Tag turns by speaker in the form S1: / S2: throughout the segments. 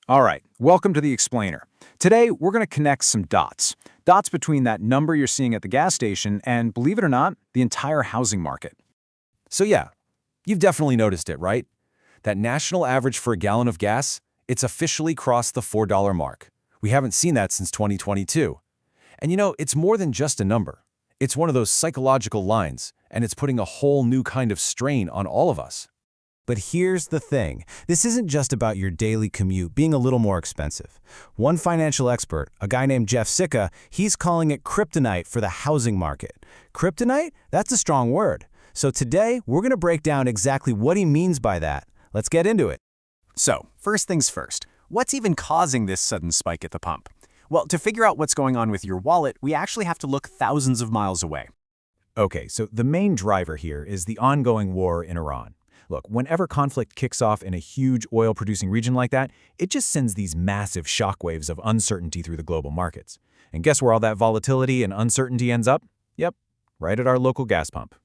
S1: All right, welcome to the Explainer. Today, we're going to connect some dots. Dots between that number you're seeing at the gas station and, believe it or not, the entire housing market.
S2: So yeah, you've definitely noticed it, right? That national average for a gallon of gas, it's officially crossed the $4 mark. We haven't seen that since 2022. And it's more than just a number. It's one of those psychological lines, and it's putting a whole new kind of strain on all of us.
S3: But here's the thing. This isn't just about your daily commute being a little more expensive. One financial expert, a guy named Jeff Sicca, he's calling it kryptonite for the housing market. Kryptonite? That's a strong word. So today, we're going to break down exactly what he means by that. Let's get into it.
S4: So, first things first, what's even causing this sudden spike at the pump? Well, to figure out what's going on with your wallet, we actually have to look thousands of miles away.
S1: Okay, so the main driver here is the ongoing war in Iran. Look, whenever conflict kicks off in a huge oil-producing region like that, it just sends these massive shockwaves of uncertainty through the global markets. And guess where all that volatility and uncertainty ends up? Yep, right at our local gas pump.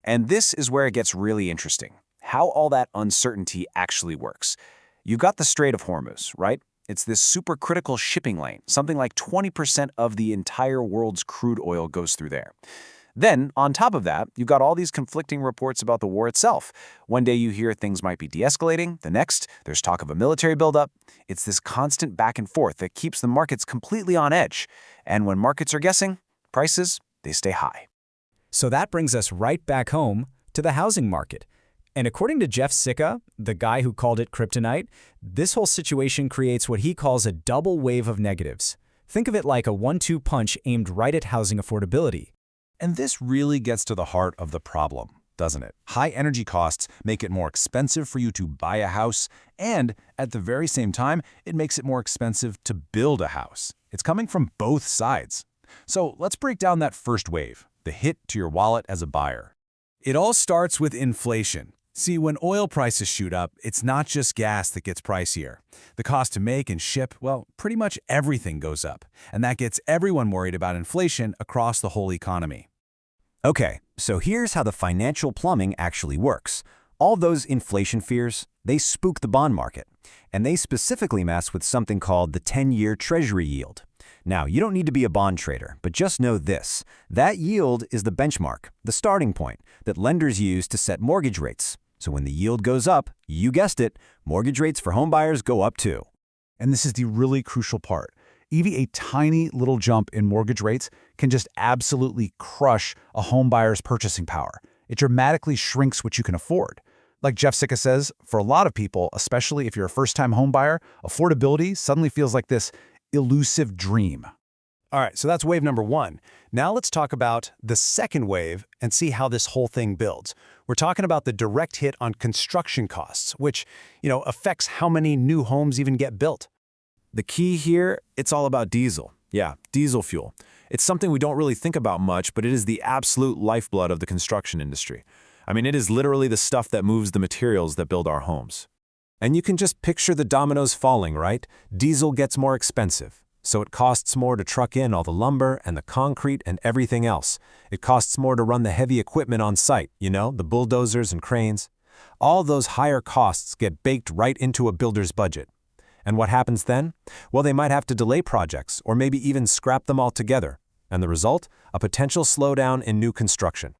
S5: And this is where it gets really interesting, how all that uncertainty actually works. You've got the Strait of Hormuz, right? It's this supercritical shipping lane. Something like 20% of the entire world's crude oil goes through there. Then, on top of that, you've got all these conflicting reports about the war itself. One day you hear things might be de-escalating, the next, there's talk of a military buildup. It's this constant back and forth that keeps the markets completely on edge. And when markets are guessing, prices, they stay high.
S3: So that brings us right back home to the housing market. And according to Jeff Sicca, the guy who called it kryptonite, this whole situation creates what he calls a double wave of negatives. Think of it like a 1-2 punch aimed right at housing affordability.
S2: And this really gets to the heart of the problem, doesn't it? High energy costs make it more expensive for you to buy a house, and at the very same time, it makes it more expensive to build a house. It's coming from both sides. So let's break down that first wave, the hit to your wallet as a buyer. It all starts with inflation. See, when oil prices shoot up, it's not just gas that gets pricier. The cost to make and ship, well, pretty much everything goes up. And that gets everyone worried about inflation across the whole economy.
S3: Okay, so here's how the financial plumbing actually works. All those inflation fears, they spook the bond market. And they specifically mess with something called the 10-year Treasury yield. Now, you don't need to be a bond trader, but just know this. That yield is the benchmark, the starting point, that lenders use to set mortgage rates. So when the yield goes up, you guessed it, mortgage rates for homebuyers go up too.
S1: And this is the really crucial part. Even a tiny little jump in mortgage rates can just absolutely crush a home buyer's purchasing power. It dramatically shrinks what you can afford. Like Jeff Sicca says, for a lot of people, especially if you're a first-time home buyer, affordability suddenly feels like this elusive dream.
S4: All right, so that's wave number one. Now let's talk about the second wave and see how this whole thing builds. We're talking about the direct hit on construction costs, which, affects how many new homes even get built.
S2: The key here, it's all about diesel. Yeah, diesel fuel. It's something we don't really think about much, but it is the absolute lifeblood of the construction industry. I mean, it is literally the stuff that moves the materials that build our homes. And you can just picture the dominoes falling, right? Diesel gets more expensive, so it costs more to truck in all the lumber and the concrete and everything else. It costs more to run the heavy equipment on site, the bulldozers and cranes. All those higher costs get baked right into a builder's budget. And what happens then? Well, they might have to delay projects or maybe even scrap them altogether. And the result? A potential slowdown in new construction.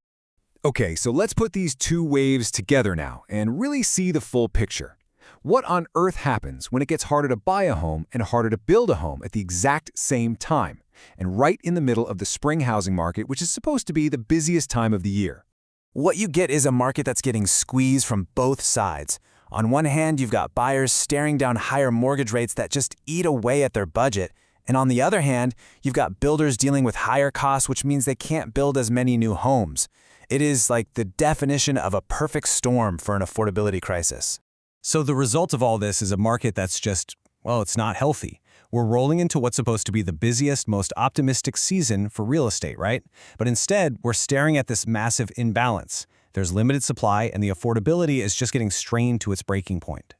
S6: Okay, so let's put these two waves together now and really see the full picture. What on earth happens when it gets harder to buy a home and harder to build a home at the exact same time, and right in the middle of the spring housing market, which is supposed to be the busiest time of the year?
S3: What you get is a market that's getting squeezed from both sides. On one hand, you've got buyers staring down higher mortgage rates that just eat away at their budget. And on the other hand, you've got builders dealing with higher costs, which means they can't build as many new homes. It is like the definition of a perfect storm for an affordability crisis.
S4: So the result of all this is a market that's just, it's not healthy. We're rolling into what's supposed to be the busiest, most optimistic season for real estate, right? But instead, we're staring at this massive imbalance. There's limited supply, and the affordability is just getting strained to its breaking point.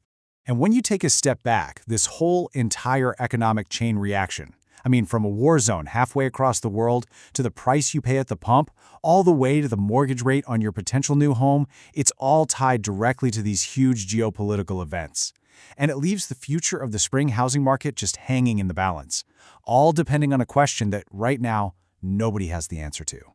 S1: And when you take a step back, this whole entire economic chain reaction, from a war zone halfway across the world to the price you pay at the pump, all the way to the mortgage rate on your potential new home, it's all tied directly to these huge geopolitical events. And it leaves the future of the spring housing market just hanging in the balance, all depending on a question that right now nobody has the answer to.